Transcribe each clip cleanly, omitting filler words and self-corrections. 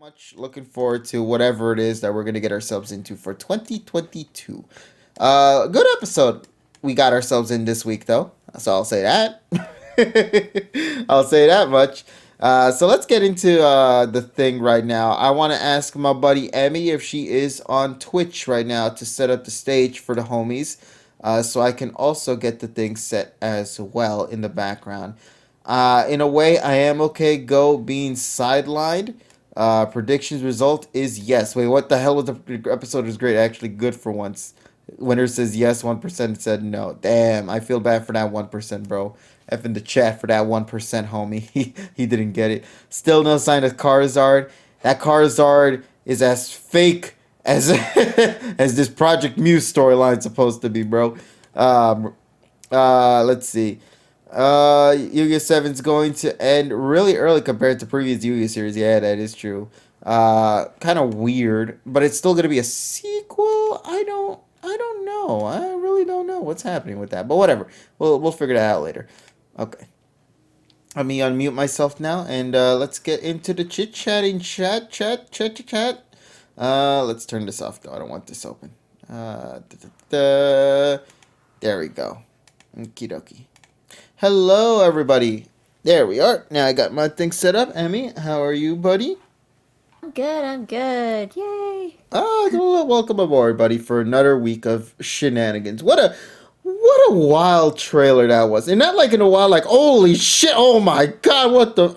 Much looking forward to whatever it is that we're gonna get ourselves into for 2022. Good episode we got ourselves in this week, though. So I'll say that. I'll say that much. So let's get into the thing right now. I want to ask my buddy Emmy if she is on Twitch right now to set up the stage for the homies, so I can also get the thing set as well in the background. In a way, I am okay. Go being sidelined. Predictions result is yes. Wait, what the hell was the episode? Was great. Actually, good for once. Winner says yes. 1% said no. Damn, I feel bad for that 1%, bro. F in the chat for that 1%, homie. He didn't get it. Still no sign of Charizard. That Charizard is as fake as as this Project Muse storyline supposed to be, bro. Um, let's see. Yu-Gi-Oh! 7's going to end really early compared to previous Yu-Gi-Oh! Series. Yeah, that is true. Kind of weird, but it's still gonna be a sequel. I don't know. I really don't know what's happening with that. But whatever. We'll figure that out later. Okay. Let me unmute myself now, and let's get into the chit-chatting chat. Let's turn this off, though. I don't want this open. There we go. Okie dokie. Hello, everybody. There we are. Now I got my thing set up. Emmy, how are you, buddy? I'm good. Yay. Welcome aboard, buddy, for another week of shenanigans. What a wild trailer that was. And not like in a while, like, holy shit, oh my god, what the,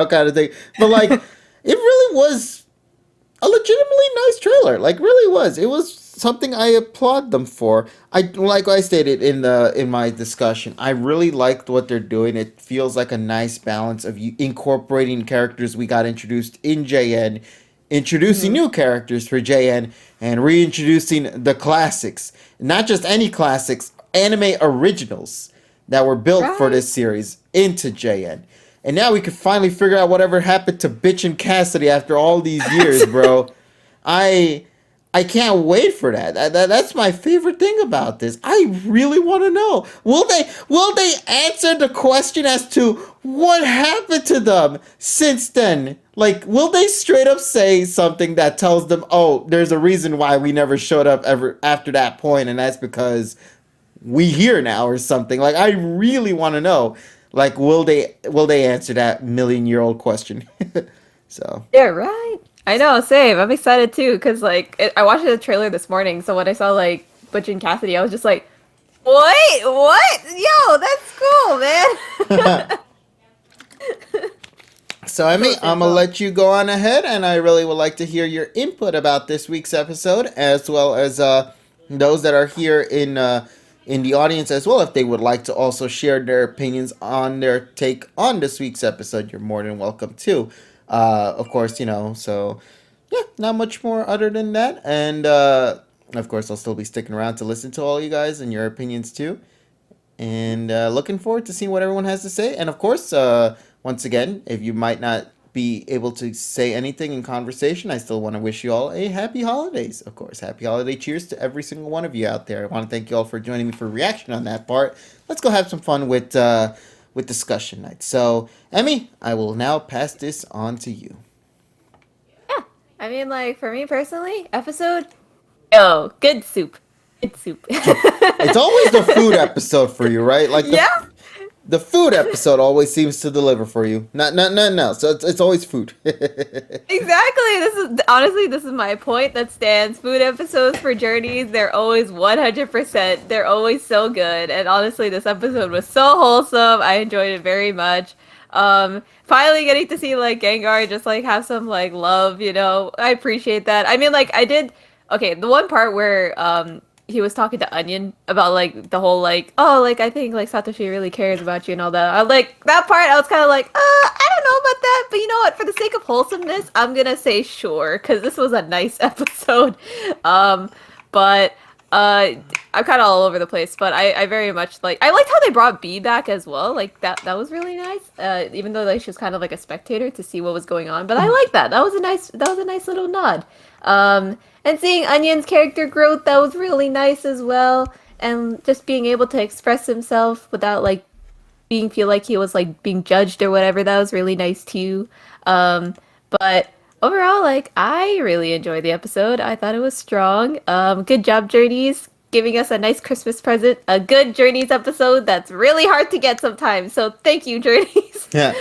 kind of thing. But like, it really was a legitimately nice trailer. Like, really was. It was something I applaud them for. Like I stated in my discussion, I really liked what they're doing. It feels like a nice balance of you incorporating characters we got introduced in JN, introducing hmm new characters for JN, and reintroducing the classics. Not just any classics, anime originals that were built for Right? this series into JN. And now we can finally figure out whatever happened to Bitch and Cassidy after all these years, bro. I I can't wait for that. That's my favorite thing about this. I really want to know. Will they answer the question as to what happened to them since then? Like, will they straight up say something that tells them, "Oh, there's a reason why we never showed up ever after that point, and that's because we here now or something." Like, I really want to know. Like, will they answer that million-year-old question? So, Yeah, right. I know, same. I'm excited too, because I watched the trailer this morning, so when I saw like Butch and Cassidy, I was just like, wait, what? Yo, that's cool, man. So, I mean, Cool shit, I'm gonna cool. let you go on ahead, and I really would like to hear your input about this week's episode, as well as those that are here in the audience as well. If they would like to also share their opinions on their take on this week's episode, you're more than welcome to. Of course, So, yeah, not much more other than that, and of course, I'll still be sticking around to listen to all you guys and your opinions too. And looking forward to seeing what everyone has to say. And of course, once again, if you might not be able to say anything in conversation, I still want to wish you all a happy holidays. Of course, happy holiday cheers to every single one of you out there. I want to thank you all for joining me for reaction on that part. Let's go have some fun with discussion night. So, Emmy, I will now pass this on to you. Yeah. I mean, like for me personally, episode, yo, good soup. Good soup. It's always the food episode for you, right? Like Yeah. the food episode always seems to deliver for you. Not no. So it's always food. Exactly. This is my point that stands. Food episodes for Journeys, they're always 100%. They're always so good. And honestly, this episode was so wholesome. I enjoyed it very much. Finally getting to see like Gengar just like have some like love, I appreciate that. I mean, like I did okay, the one part where he was talking to Onion about like the whole like, oh, like I think like Satoshi really cares about you and all that. I like that part. I was kind of like, I don't know about that, but you know what? For the sake of wholesomeness, I'm gonna say sure because this was a nice episode. Um, but I'm kind of all over the place, but I very much like. I liked how they brought B back as well. Like that was really nice. Even though like she was kind of like a spectator to see what was going on, but I like that. That was a nice little nod. And seeing Onion's character growth, that was really nice as well. And just being able to express himself without like feel like he was like being judged or whatever, that was really nice too. Um, but overall, like I really enjoyed the episode. I thought it was strong. Good job, Journeys, giving us a nice Christmas present. A good Journeys episode that's really hard to get sometimes. So thank you, Journeys. Yeah.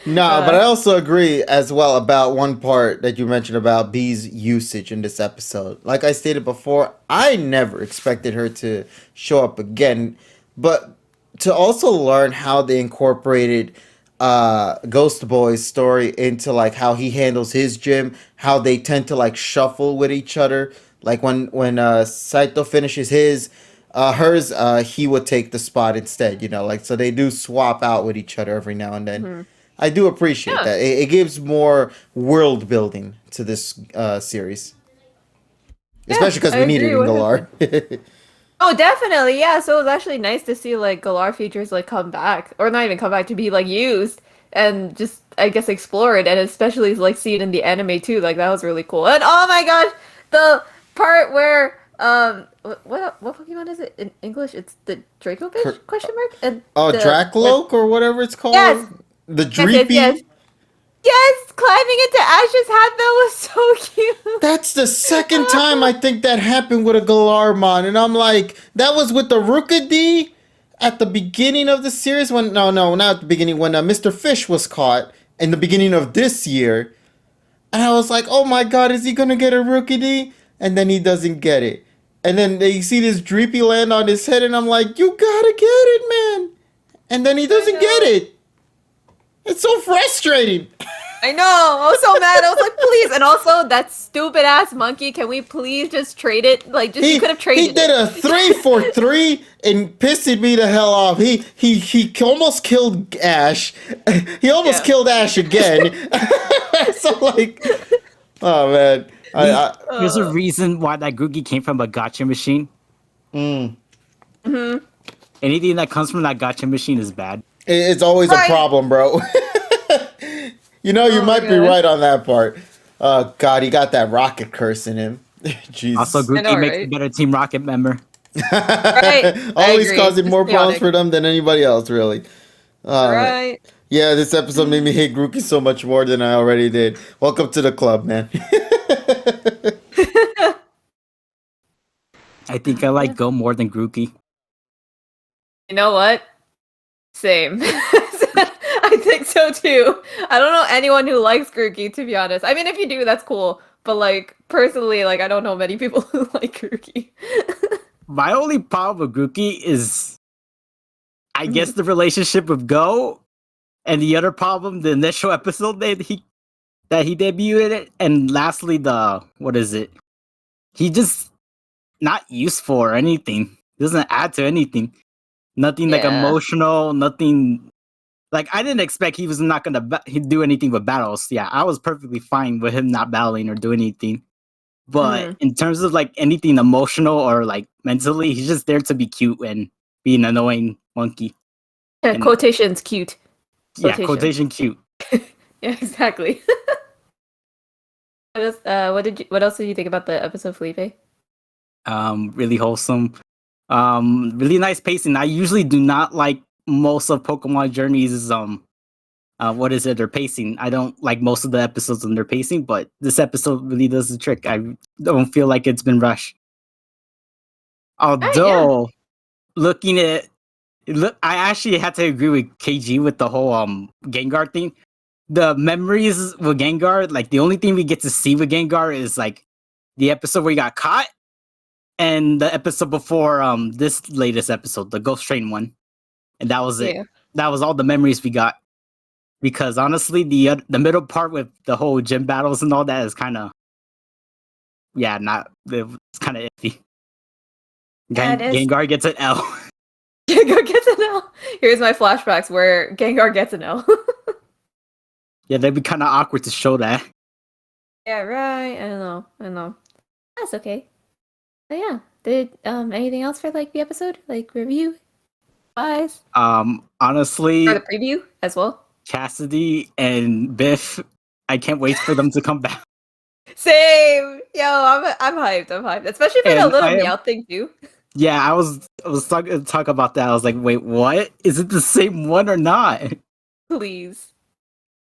No, but I also agree as well about one part that you mentioned about B's usage in this episode. Like I stated before, I never expected her to show up again, but to also learn how they incorporated Ghost Boy's story into like how he handles his gym, how they tend to like shuffle with each other. Like when Saito finishes hers, he would take the spot instead. You know, like so they do swap out with each other every now and then. Mhm. I do appreciate Yeah. that. It gives more world building to this series, especially because I we need it agree in 100%. Galar. Oh, definitely. Yeah. So it was actually nice to see like Galar features like come back, or not even come back, to be like used and just I guess explore it, and especially like see it in the anime too. Like that was really cool. And oh my gosh, the part where what Pokemon is it in English? It's the Dracovish question mark and Oh, the Drakloak or whatever it's called. yes, The yes. Dreepy. Yes, climbing into Ash's hat, that was so cute. That's the second time I think that happened with a Galarmon, and I'm like, that was with the Rookidee at the beginning of the series. When no, not at the beginning. When Mr. Fish was caught in the beginning of this year, and I was like, oh my god, is he gonna get a Rookidee? And then he doesn't get it. And then you see this Dreepy land on his head, and I'm like, you gotta get it, man. And then he doesn't get it. It's so frustrating. I know. I was so mad. I was like, please. And also, that stupid ass monkey. Can we please just trade it? Like, just you could have traded. He did a 3-for-3 and pissed me the hell off. He almost killed Ash. He almost killed Ash again. So like, oh man. There's a reason why that Googie came from a gotcha machine. Mm-hmm. Anything that comes from that gotcha machine is bad. It's always a problem, bro. You know, you might be right on that part. Oh God, he got that rocket curse in him. Jesus. Also, Googie makes a better Team Rocket member. Right. Always causing more problems for them than anybody else, really. Right. Yeah, this episode made me hate Grookey so much more than I already did. Welcome to the club, man. I think I like Go more than Grookey. You know what? Same. I think so too. I don't know anyone who likes Grookey, to be honest. I mean, if you do, that's cool. But like personally, like I don't know many people who like Grookey. My only problem with Grookey is, I guess, the relationship with Go, and the other problem, the initial episode that he debuted it, and lastly, what is it? He just not useful or anything. Doesn't add to anything. Nothing like emotional. Nothing. Like, I didn't expect he was not gonna do anything with battles. Yeah, I was perfectly fine with him not battling or doing anything. But in terms of like anything emotional or like mentally, he's just there to be cute and be an annoying monkey. Yeah, quotations cute. Yeah, quotation cute. Yeah, exactly. What else did you think about the episode, Felipe? Really wholesome. Really nice pacing. I usually do not like most of Pokemon Journeys. What is it? Their pacing. I don't like most of the episodes on their pacing, but this episode really does the trick. I don't feel like it's been rushed. Although, looking at I actually had to agree with KG with the whole Gengar thing. The memories with Gengar, like the only thing we get to see with Gengar is like the episode where he got caught, and the episode before this latest episode, the Ghost Train one, and that was it. That was all the memories we got. Because honestly, the middle part with the whole gym battles and all that is kind of, it's kind of iffy. Gengar gets an L. Gengar gets an L. Here's my flashbacks where Gengar gets an L. Yeah, that'd be kind of awkward to show that. Yeah, right. I don't know. That's okay. But yeah, did anything else for like the episode, like review wise? Honestly, or the preview as well. Cassidy and Biff, I can't wait for them to come back. Same. Yo, I'm hyped. Especially for the little meow thing too. Yeah, I was talk about that. I was like, wait, what? Is it the same one or not? Please.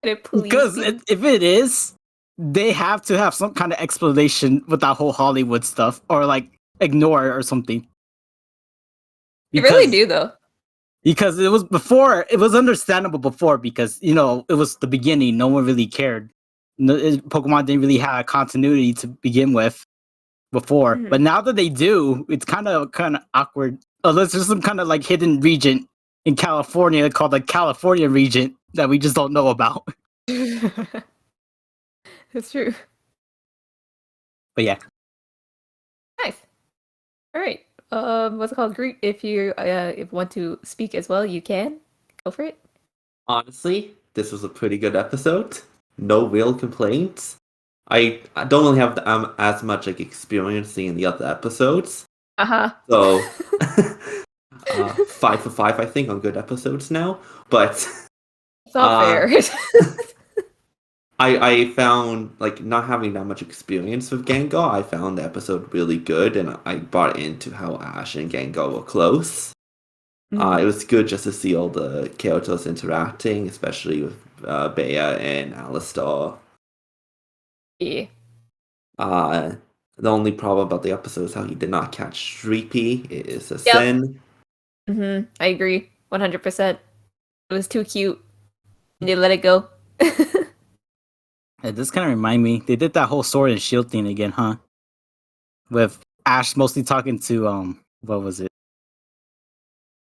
Could it please? Because if it is, they have to have some kind of explanation with that whole Hollywood stuff, or like ignore it or something. You really do, though. Because it was understandable before, because it was the beginning. No one really cared. Pokemon didn't really have continuity to begin with before, but now that they do, it's kind of awkward. Unless there's some kind of like hidden region in California called the California region that we just don't know about. It's true. But yeah. Nice. All right. What's it called? Groot, if you want to speak as well, you can. Go for it. Honestly, this was a pretty good episode. No real complaints. I don't really have as much like experience seeing the other episodes. So 5 for 5, I think, on good episodes now. But it's not fair. I found, like, not having that much experience with Gengar, I found the episode really good, and I bought into how Ash and Gengar were close. It was good just to see all the characters interacting, especially with Bea and Alistar. Yeah. The only problem about the episode is how he did not catch Streepy. It is a sin. I agree. 100%. It was too cute. And they let it go. This kind of remind me. They did that whole Sword and Shield thing again, huh? With Ash mostly talking to what was it?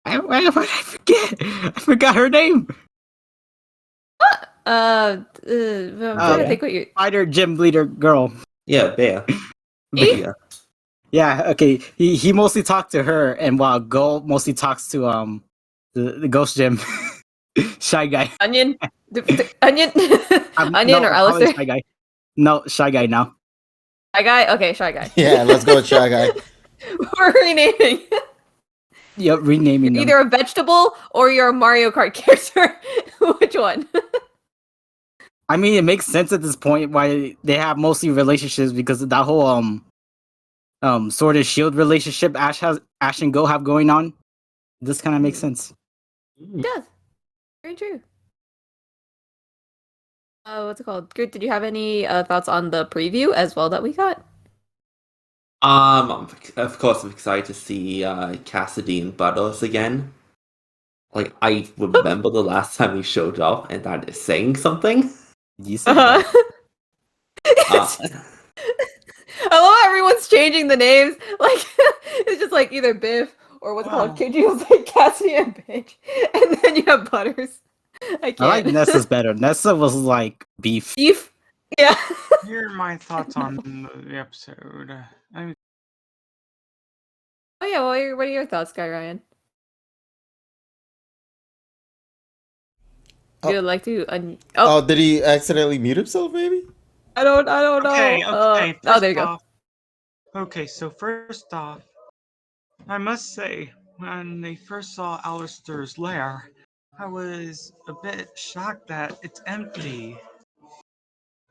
I forget. I forgot her name. I'm trying to think what you. Fighter gym leader girl. Yeah, Bea. Bea? Yeah. Okay. He mostly talked to her, and while Go mostly talks to the Ghost Gym Shy Guy. Onion. Onion. Onion or Alistair? Shy Guy. No, Shy Guy now. Shy Guy. Okay, Shy Guy. Yeah, let's go with Shy Guy. We're renaming. Yep, renaming them. Either a vegetable or you're a Mario Kart character. Which one? I mean, it makes sense at this point why they have mostly relationships, because of that whole Sword and Shield relationship Ash and Go have going on. This kind of makes sense. It does. Very true. What's it called? Groot, did you have any thoughts on the preview as well that we got? Of course, I'm excited to see Cassidy and Butters again. Like, I remember the last time he showed up, and that is saying something. I love how everyone's changing the names. Like, it's just like either Biff or what's it called? KG was like Cassidy and Paige, and then you have Butters. I like Nessa's better. Nessa was like beef. Beef? Yeah. Here are my thoughts on the episode. Oh yeah, what are your thoughts, Guy Ryan? You would like to did he accidentally mute himself, maybe? I don't know. Okay, oh, there you go. Okay, so first off, I must say, when they first saw Alistair's lair, I was a bit shocked that it's empty.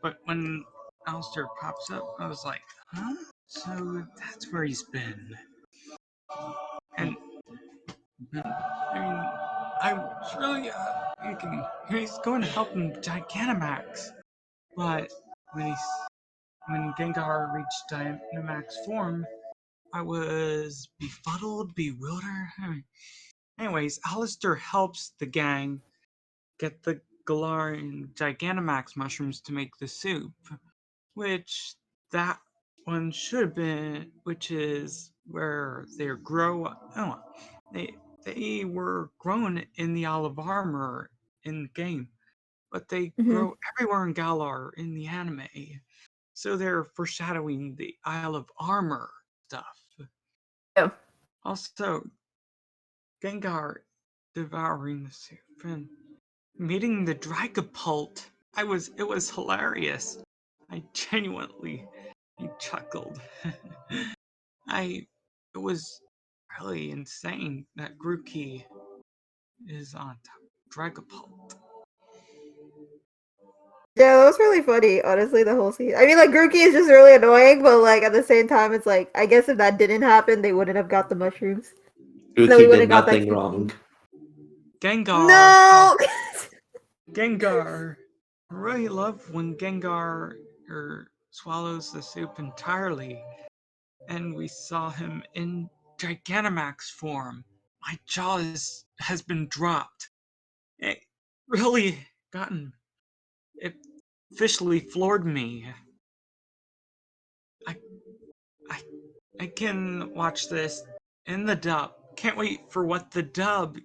But when Alistair pops up, I was like, huh? So that's where he's been. And I mean, I was really thinking he's going to help him Gigantamax. But when Gengar reached Dynamax form, I was befuddled, bewildered. Anyways, Alistair helps the gang get the Galar and Gigantamax mushrooms to make the soup, which that one should have been, which is where they they were grown in the Isle of Armor in the game, but they grow everywhere in Galar in the anime. So they're foreshadowing the Isle of Armor stuff. Yeah. Also, Gengar devouring the soup and meeting the Dragapult. It was hilarious. I genuinely chuckled. It was really insane that Grookey is on top of Dragapult. Yeah, that was really funny, honestly, the whole scene. I mean, like, Grookey is just really annoying, but, like, at the same time, it's like, I guess if that didn't happen, they wouldn't have got the mushrooms. Grookey did nothing wrong. Gengar! No! Gengar! I really love when Gengar or swallows the soup entirely, and we saw him in Gigantamax form. My jaw has been dropped. It really it officially floored me. I, I, I can watch this in the dub. Can't wait for what the dub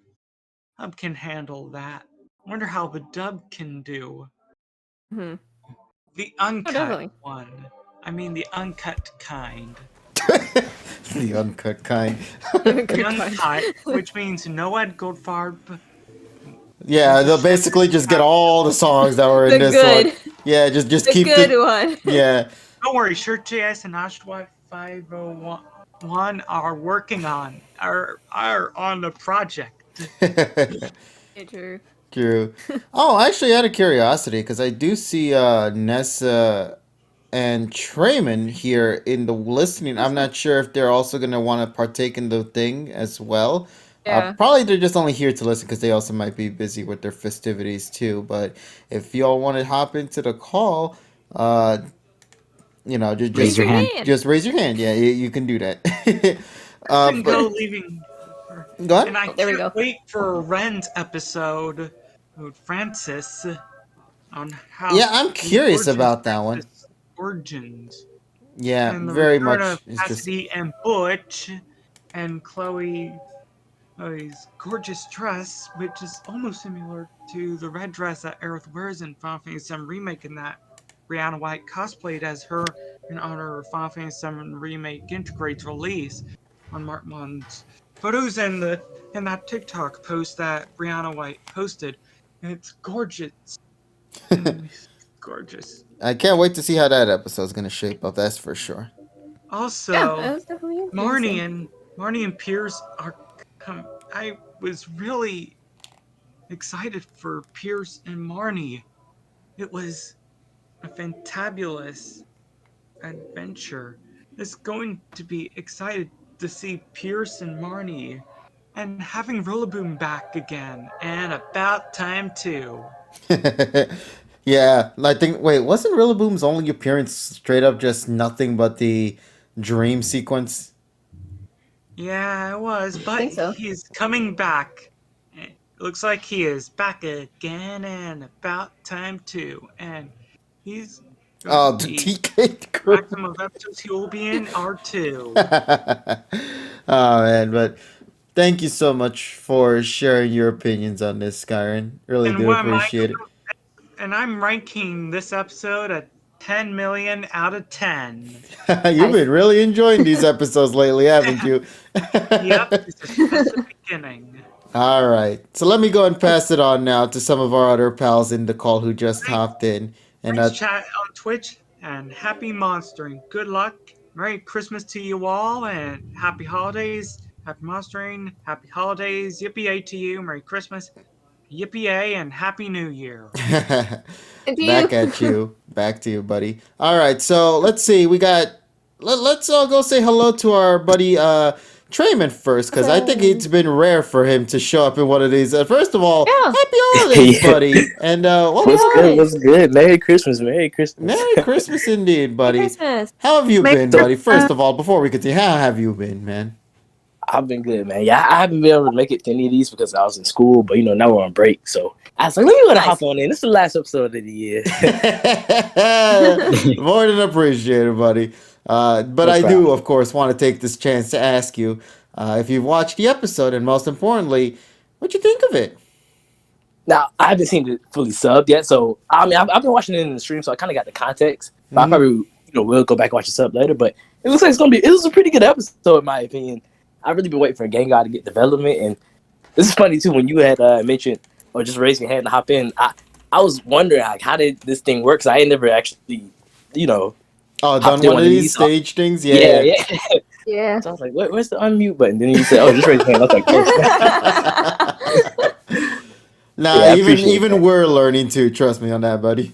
can handle that. Wonder how the dub can do. Hmm. The uncut definitely. one. I mean the uncut kind. The uncut kind. The uncut, which means no Ed Goldfarb. Yeah, they'll basically just get all the songs that were in The this good. one. Yeah, just The keep good the one. yeah. Don't worry, ShirtJS and Ashwa 501 are working on on the project. True. True. Oh, actually, out of curiosity, because I do see Nessa and Trayman here in the listening. I'm not sure if they're also going to want to partake in the thing as well. Yeah. Probably they're just only here to listen because they also might be busy with their festivities too. But if y'all want to hop into the call, just Raise your hand. Just raise your hand. Yeah, you can do that. Go but, leaving. go ahead. And I There we can't go. wait for Ren's episode with Francis on how. Yeah, I'm the curious origins about that of one. Francis' Origins. Yeah, And the very return much. of It's just Cassidy and Butch and Chloe's gorgeous dress, which is almost similar to the red dress that Aerith wears in Final Fantasy VII Remake, and that Brianna White cosplayed as her in honor of Final Fantasy VII Remake Integrate's release on Markmon's photos and that TikTok post that Brianna White posted. And it's gorgeous. Gorgeous. I can't wait to see how that episode's gonna shape up. That's for sure. Also, Yeah, that was definitely interesting. Marnie and Pierce are. I was really excited for Pierce and Marnie. It was a fantabulous adventure. It's going to be excited to see Pierce and Marnie, and having Rillaboom back again, and about time too. Yeah, I think. Wait, wasn't Rillaboom's only appearance straight up just nothing but the dream sequence? Yeah, it was, but think so. he's coming back. It looks like he is back again, and about time too. And he's Oh, going to the be TK crew. maximum of episodes he will be in R2. Oh man, but thank you so much for sharing your opinions on this, Skyrim. Really And do what am I appreciate it. And I'm ranking this episode at 10 million out of 10. You've been really enjoying these episodes lately, haven't you? Yep, this is just the beginning. All right. So let me go and pass it on now to some of our other pals in the call who just hopped in. And Thanks, chat on Twitch, and happy monstering. Good luck. Merry Christmas to you all, and happy holidays. Happy monstering. Happy holidays. Yippee-yay to you. Merry Christmas. Yippee-yay, and Happy New Year. Back to you, buddy. All right. So let's see. Let's all go say hello to our buddy Trayman first, because I think it's been rare for him to show up in one of these. First of all, Yeah. happy holidays, buddy. And What's good? Merry Christmas. Merry Christmas. Merry Christmas indeed, buddy. Christmas. How have you been, buddy? First of all, before we continue, how have you been, man? I've been good, man. Yeah, I haven't been able to make it to any of these because I was in school, but now we're on break. So I was like, let me go to hop on in. This is the last episode of the year. More than appreciated, buddy. But I do, of course, want to take this chance to ask you if you've watched the episode, and most importantly, what you think of it. Now, I haven't seen it fully subbed yet, so I mean, I've been watching it in the stream, so I kind of got the context. But I probably will go back and watch the sub later. But it looks like it was a pretty good episode, in my opinion. I've really been waiting for Gengar to get development, and this is funny too. When you had mentioned or just raised your hand to hop in, I was wondering like, how did this thing work? Because I had never actually, done one of these stage things. Yeah. Yeah. So I was like, where's the unmute button? Then you said, oh, just raise your hand. I was like, oh. Nah, even we're learning too. Trust me on that, buddy.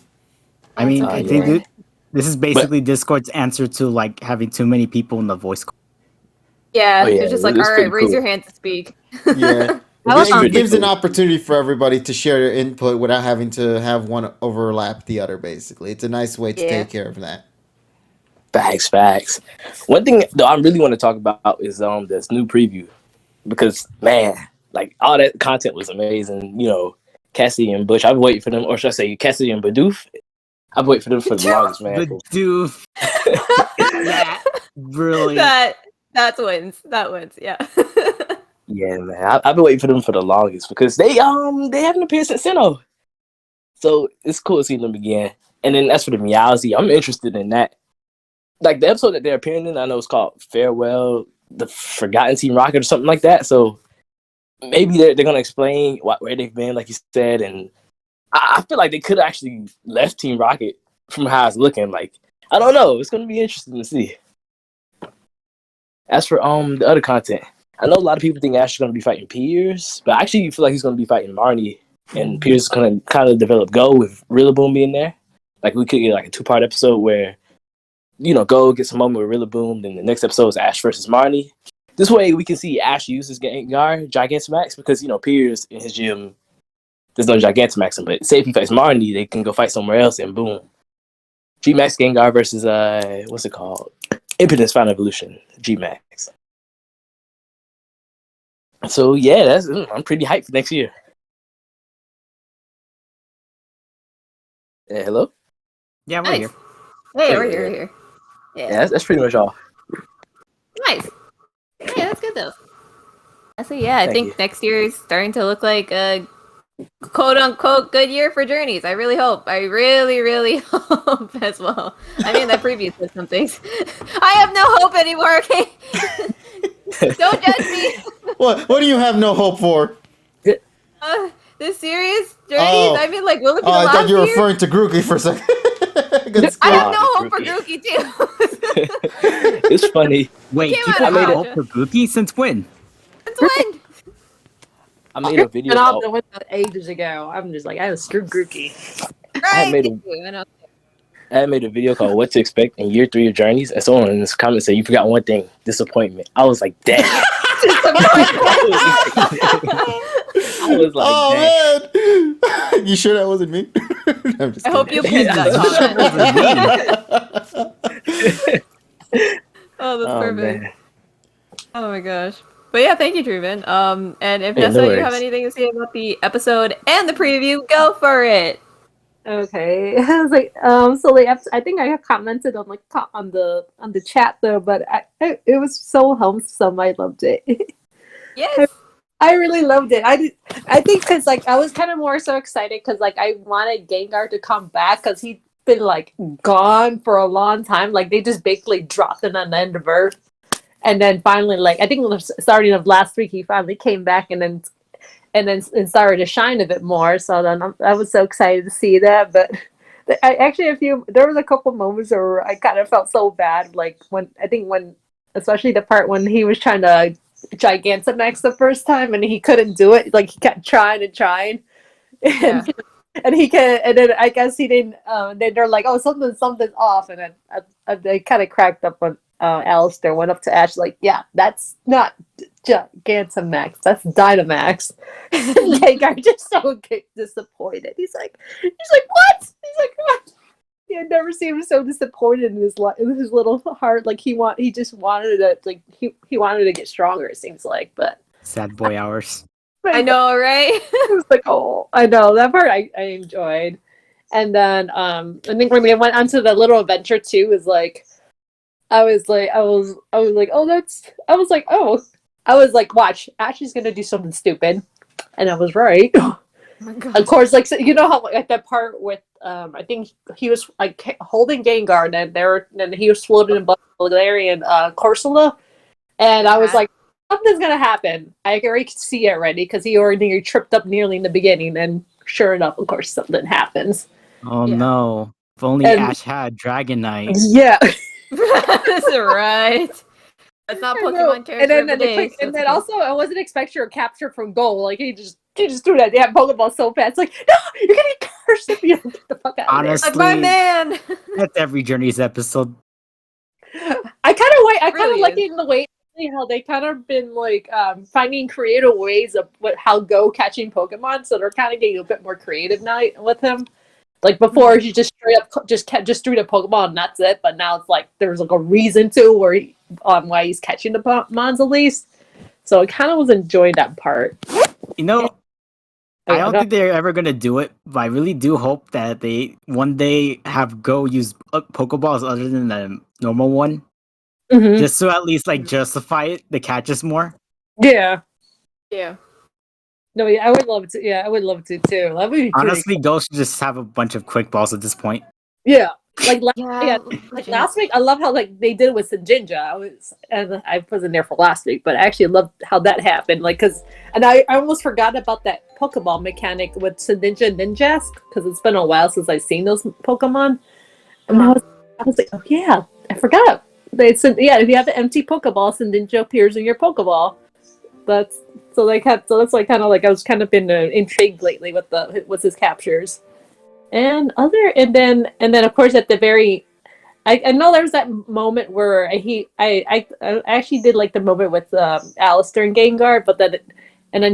I mean, I think right. this is basically Discord's answer to like having too many people in the voice call. Yeah, Oh, yeah, it's just like, it's all right, pretty raise cool. your hand to speak. Yeah. It gives an opportunity for everybody to share their input without having to have one overlap the other. Basically, it's a nice way to take care of that. Facts. One thing though I really want to talk about is this new preview, because man, like all that content was amazing. You know, Cassidy and Butch. I've been waiting for them, or should I say Cassidy and Bidoof? I've been waiting for them for the longest, man. Bidoof. Yeah, brilliant. That wins. That wins. Yeah. Yeah, man. I've been waiting for them for the longest because they haven't appeared since Sinnoh, so it's cool seeing them again. And then as for the Meowsy, I'm interested in that. Like the episode that they're appearing in, I know it's called Farewell, the Forgotten Team Rocket or something like that. So maybe they're gonna explain where they've been, like you said, and I feel like they could have actually left Team Rocket from how it's looking. Like I don't know, it's gonna be interesting to see. As for the other content, I know a lot of people think Ash is gonna be fighting Piers, but I actually feel like he's gonna be fighting Marnie, and Piers is gonna kind of develop Go with Rillaboom being there. Like we could get like a 2-part episode where, you know, Go gets a moment with Rillaboom, then the next episode is Ash versus Marnie. This way we can see Ash use his Gengar, Gigantamax, because, you know, Piers in his gym, there's no Gigantamax, but say if he fights Marnie, they can go fight somewhere else and boom. G-Max Gengar versus, what's it called? Impidence Final Evolution, G-Max. So yeah, I'm pretty hyped for next year. Yeah, hello? Yeah, we're here. Hey, we're here. Yeah, that's pretty much all. Nice. Yeah, that's good though. So yeah, I think next year is starting to look like a quote unquote good year for Journeys. I really hope. I really hope as well. I mean, that preview said some things. I have no hope anymore. Okay, don't judge me. What do you have no hope for? This series Journeys. I mean, like, will it be the last I thought you were year? referring to Grookey for a second. I have no hope for Grookey too. It's funny. Wait, Came people out have of hope for Grookey since when? Since when? I made a video. I went ages ago. I'm just like, I was screw Grookey. Right. I made a video called "What to Expect in Year 3 of Journeys," and someone in this comment said, "You forgot one thing: disappointment." I was like, "Damn." I was like, "Oh man, you sure that wasn't me?" I'm just I hope you pinned that comment. Oh, that's perfect. Man. Oh my gosh. But yeah, thank you, Truman. And if Yeah, Nessa, no you have worries. anything to say about the episode and the preview, go for it. Okay, I was like, so like, I think I commented on like on the chat though, but it was so wholesome. I loved it. Yes. I really loved it. I think because like I was kind of more so excited because like I wanted Gengar to come back because he'd been like gone for a long time. Like they just basically dropped him on the end of Earth, and then finally, like I think starting of last week, he finally came back and started to shine a bit more. So then I was so excited to see that. But I actually there was a couple moments where I kind of felt so bad, like when especially the part when he was trying to Gigantamax the first time and he couldn't do it. Like he kept trying and trying, and then I guess he didn't. Then they're like, "Oh, something's off," and then they kind of cracked up when Alistair went up to Ash like, "Yeah, that's not Gigantamax, that's Dynamax." Gengar just so disappointed. He's like, "What?" He's like, "What?" He had never seen him so disappointed in his little heart. Like he just wanted to he wanted to get stronger. It seems like, but Sad boy hours. I know, right? it was like, oh, I know that part I enjoyed. And then I think when we went onto the little adventure too, was like, I was like, watch, Ashley's gonna do something stupid, and I was right. Oh my God. Of course, like, so, you know how like that part with I think he was like holding Gengar, and then he was floating above Valerian Corsola, and I was like, something's gonna happen. I already could see it already because he already tripped up nearly in the beginning, and sure enough, of course, something happens. Oh no! If only Ash had Dragonite. Yeah. That's right. That's not Pokemon character. And then also, I wasn't expecting a capture from Goal. Like he just threw that damn Pokeball so fast. Like, no, you're getting cursed if you don't get the fuck out Honestly, of there. Like my man. That's every Journeys episode. I kind of like it in the way how they kind of been like finding creative ways of how Go catching Pokemon, so they're kind of getting a bit more creative now with him. Like before, he just straight up just threw the Pokemon and that's it. But now it's like there's like a reason to why he's catching the Pokemons at least. So I kind of was enjoying that part. You know, I don't think they're ever gonna do it, but I really do hope that they one day have Go use Pokeballs other than the normal one, just to at least like justify it, the catches more. Yeah. Yeah. No, yeah, I would love to. Yeah, I would love to too. That would be Honestly, Go should just have a bunch of quick balls at this point. Yeah, like Yeah, like last week. I love how like they did with Sinjinja. I wasn't there for last week, but I actually loved how that happened. Like, I almost forgot about that Pokeball mechanic with Sinjinja and Ninjask because it's been a while since I've seen those Pokemon, and I was like, oh yeah, I forgot. If you have an empty Pokeball, Sinjinja appears in your Pokeball. That's like kind of like I was kind of been intrigued lately with his captures, and then of course at the very, I know there was that moment where I actually did like the moment with Alistair and Gengar, but then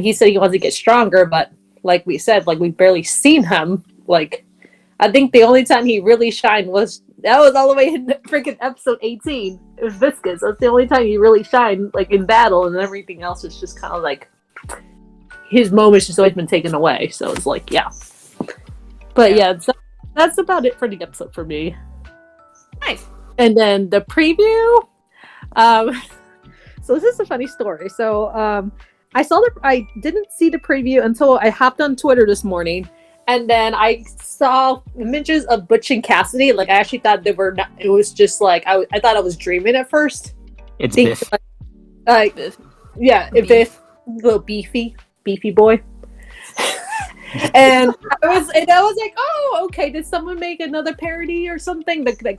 he said he wants to get stronger, but like we said, like we barely seen him. Like I think the only time he really shined was all the way in freaking episode 18. It was Viscous. That's the only time he really shined, like in battle, and everything else is just kind of like his moment's just always been taken away. So it's like, yeah. But yeah, that's about it for the episode for me. Nice. And then the preview. So this is a funny story. So I didn't see the preview until I hopped on Twitter this morning. And then I saw images of Butch and Cassidy. Like I actually thought they were not. It was just like I thought I was dreaming at first. It's Biff. Like yeah, Biff, little beefy boy. and I was like, oh, okay. Did someone make another parody or something? With the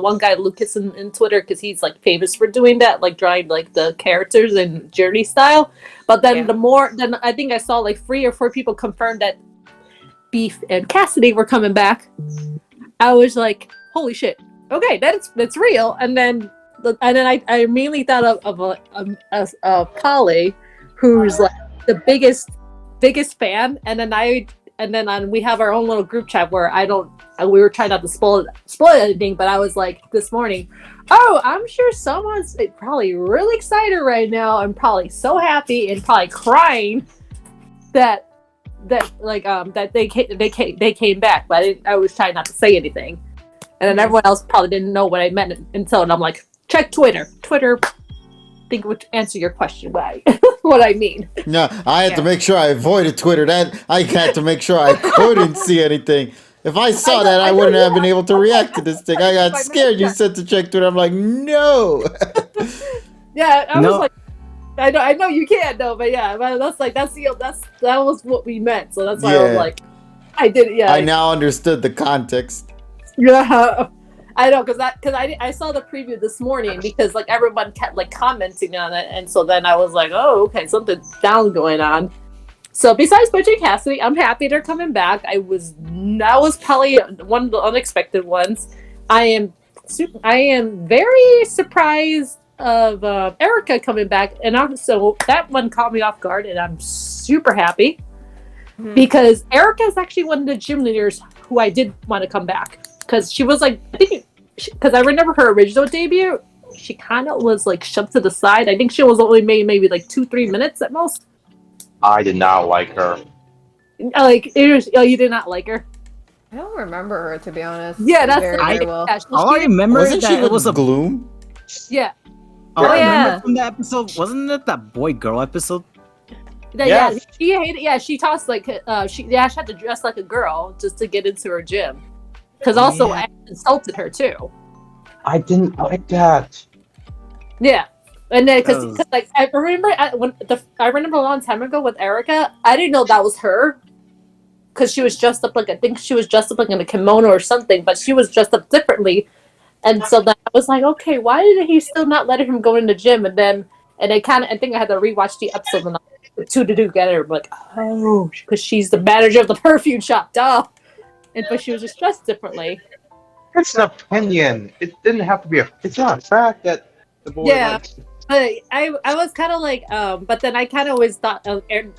one guy Lucas in Twitter, because he's like famous for doing that, like drawing like the characters in Journey style. But then then I think I saw like 3 or 4 people confirm that Beef and Cassidy were coming back. I was like, holy shit, okay, that's real. And then I immediately thought of Polly, who's like the biggest fan, and then we have our own little group chat where we were trying not to spoil anything, but I was like this morning, oh, I'm sure someone's probably really excited right now and probably so happy and probably crying that they came back, but I was trying not to say anything, and then everyone else probably didn't know what I meant until, and I'm like, check Twitter. I think would answer your question what I mean. No, I had to make sure I avoided Twitter. That I had to make sure I couldn't see anything. If I saw that, I wouldn't have been able to react to this thing. I got scared. You said to check Twitter. I'm like, no. Yeah, I was like, I know you can't though, but yeah, that was what we meant. So that's why I was like, I did. Yeah, I now understood the context. Yeah. I know, because I saw the preview this morning because like everyone kept like commenting on it, and so then I was like, oh, okay, something's down going on. So besides Butch and Cassidy, I'm happy they're coming back. That was probably one of the unexpected ones. I am very surprised of Erica coming back, and so that one caught me off guard, and I'm super happy because Erica is actually one of the gym leaders who I did want to come back. Because she was like, because I remember her original debut, she kind of was like shoved to the side. I think she was only made maybe like 2-3 minutes at most. I did not like her. Like, you did not like her? I don't remember her, to be honest. Yeah, that's very well. All I remember Wasn't is she that it was a Gloom? Yeah. All I yeah. remember from the episode, wasn't it that boy-girl episode? Yeah, she hated. Yeah, she tossed like she had to dress like a girl just to get into her gym. Because also I insulted her too. I didn't like that. Yeah, and then because like I remember a long time ago with Erica, I didn't know that was her. Because she was dressed up like, I think she was dressed up like in a kimono or something, but she was dressed up differently. And so then I was like, okay, why did he still not let him go in the gym? And I think I had to rewatch the episode and the two to do together. Like, oh, because she's the manager of the perfume shop, duh. But she was just dressed differently. It's an opinion. It didn't have to be it's not a fact that The boy Yeah. likes- But I was kind of like, but then I kind of always thought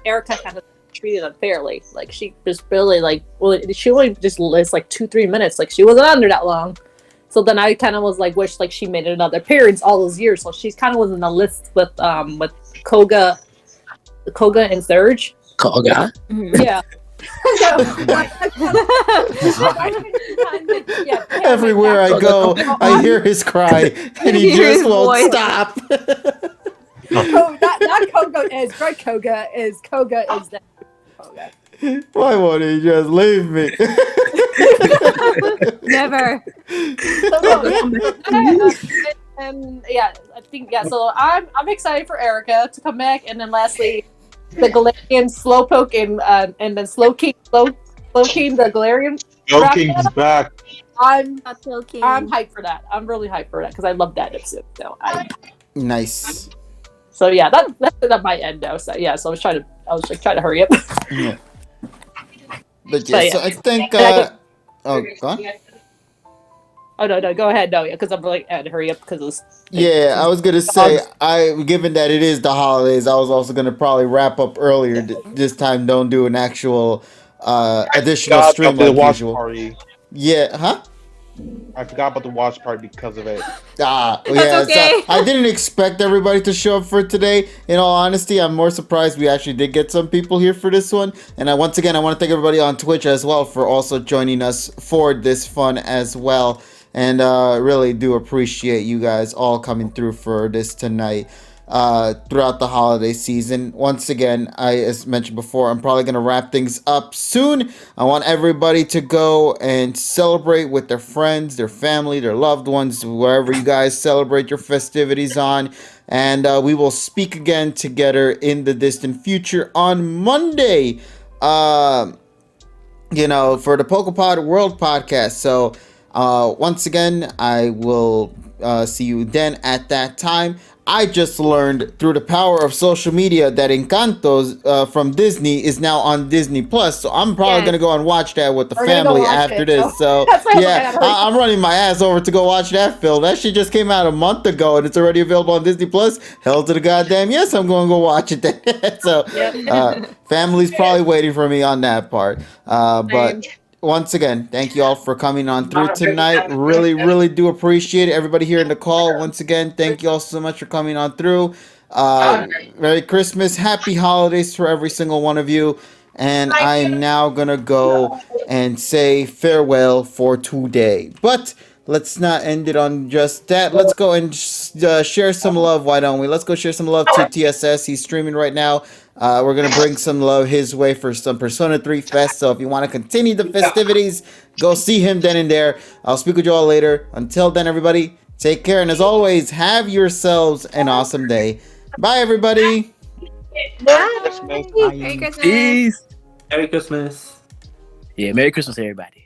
Erica kind of treated unfairly. Like she was really like, well, she only just lists like 2-3 minutes. Like she wasn't under that long. So then I kind of was like, wish like she made another appearance all those years. So she's kind of was in the list with Koga and Surge. Koga. Yeah. Everywhere I go, I hear his cry, and he You hear just his won't voice. stop. Not Koga is Red Koga is that Koga. Why won't he just leave me? Never. And yeah, I think so I'm excited for Erica to come back, and then lastly, the Galarian Slowpoke and then Slowking, the Galarian. Yo King's back. I'm Joking. hyped for that. I'm really hyped for that because I love that episode. Nice. So yeah, that's it on my end though. So yeah, so I was trying to hurry up. Yeah. But yeah, So, yeah. so I think. Oh, go on. Oh no, go ahead, no, because I'm really had to hurry up because it was. Yeah, I was gonna say, given that it is the holidays, I was also gonna probably wrap up earlier this time. Don't do an actual additional Forgot stream about the like watch usual. party. Yeah, huh? I forgot about the watch party because of it. Yeah. That's okay. So I didn't expect everybody to show up for today. In all honesty, I'm more surprised we actually did get some people here for this one. And once again, I want to thank everybody on Twitch as well for also joining us for this fun as well. And really do appreciate you guys all coming through for this tonight throughout the holiday season. Once again, as mentioned before, I'm probably going to wrap things up soon. I want everybody to go and celebrate with their friends, their family, their loved ones, wherever you guys celebrate your festivities on. And we will speak again together in the distant future on Monday, for the Pokepod World Podcast. So, once again, I will see you then at that time. I just learned through the power of social media that Encanto from Disney is now on Disney Plus, so I'm probably Yeah. gonna go and watch that with the We're gonna go family watch after it, this. So That's why yeah, I'm running my ass over to go watch that film. That shit just came out a month ago and it's already available on Disney Plus. Hell to the goddamn yes, I'm gonna go watch it then. So family's probably waiting for me on that part. But once again, thank you all for coming on through tonight. Really, really do appreciate it. Everybody here in the call, once again, thank you all so much for coming on through. Merry Christmas, happy holidays for every single one of you. And I am now going to go and say farewell for today. But let's not end it on just that. Let's go and share some love, why don't we? Let's go share some love to TSS. He's streaming right now. We're going to bring some love his way for some Persona 3 Fest. So if you want to continue the festivities, go see him then and there. I'll speak with you all later. Until then, everybody, take care. And as always, have yourselves an awesome day. Bye, everybody. Bye. Christmas. Merry Christmas. Peace. Merry Christmas. Yeah, Merry Christmas, everybody.